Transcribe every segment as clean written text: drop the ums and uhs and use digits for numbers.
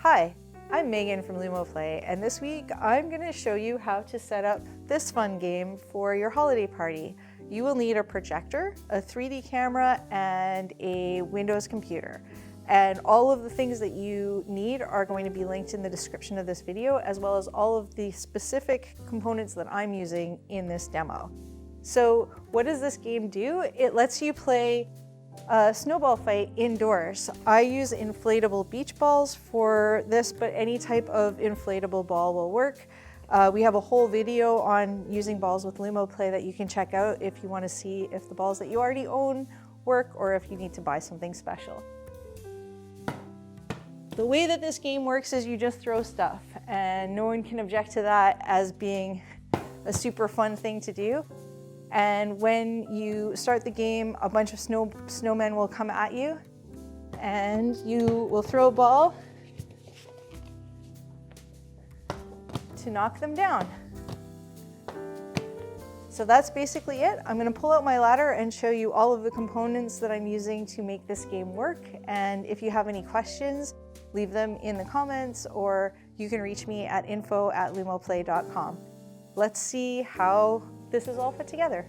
Hi, I'm Megan from LUMOplay, and this week I'm going to show you how to set up this fun game for your holiday party. You will need a projector, a 3D camera, and a Windows computer. And all of the things that you need are going to be linked in the description of this video, as well as all of the specific components that I'm using in this demo. So what does this game do? It lets you play a snowball fight indoors. I use inflatable beach balls for this, but any type of inflatable ball will work. We have a whole video on using balls with LUMOplay that you can check out if you want to see if the balls that you already own work or if you need to buy something special. The way that this game works is you just throw stuff, and no one can object to that as being a super fun thing to do. And when you start the game, a bunch of snowmen will come at you, and you will throw a ball to knock them down. So that's basically it. I'm going to pull out my ladder and show you all of the components that I'm using to make this game work. And if you have any questions, leave them in the comments, or you can reach me at info@lumoplay.com. Let's see how this is all put together.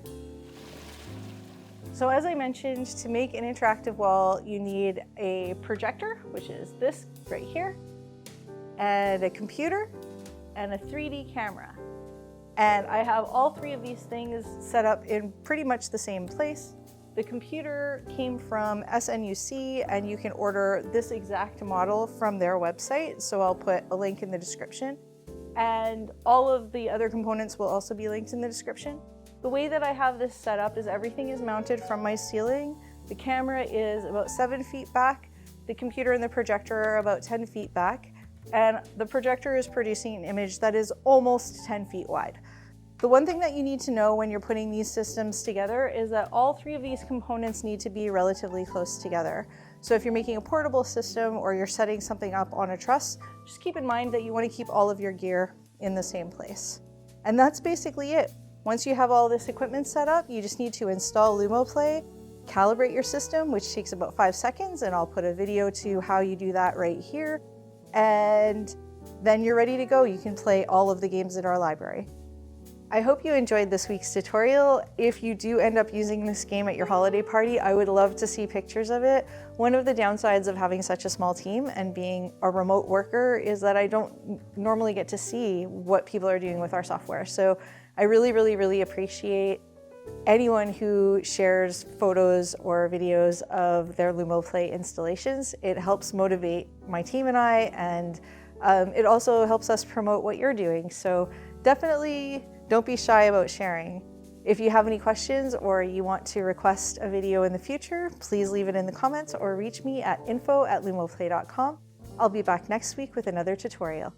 So as I mentioned, to make an interactive wall, you need a projector, which is this right here, and a computer, and a 3D camera. And I have all three of these things set up in pretty much the same place. The computer came from SNUC, and you can order this exact model from their website, so I'll put a link in the description. And all of the other components will also be linked in the description. The way that I have this set up is everything is mounted from my ceiling. The camera is about 7 feet back. The computer and the projector are about 10 feet back. And the projector is producing an image that is almost 10 feet wide. The one thing that you need to know when you're putting these systems together is that all three of these components need to be relatively close together. So if you're making a portable system or you're setting something up on a truss, just keep in mind that you want to keep all of your gear in the same place. And that's basically it. Once you have all this equipment set up, you just need to install LUMOplay, calibrate your system, which takes about 5 seconds, and I'll put a video to how you do that right here. And then you're ready to go. You can play all of the games in our library. I hope you enjoyed this week's tutorial. If you do end up using this game at your holiday party, I would love to see pictures of it. One of the downsides of having such a small team and being a remote worker is that I don't normally get to see what people are doing with our software. So I really appreciate anyone who shares photos or videos of their LUMOplay installations. It helps motivate my team and I, and it also helps us promote what you're doing. So definitely don't be shy about sharing. If you have any questions or you want to request a video in the future, please leave it in the comments or reach me at info@lumoplay.com. I'll be back next week with another tutorial.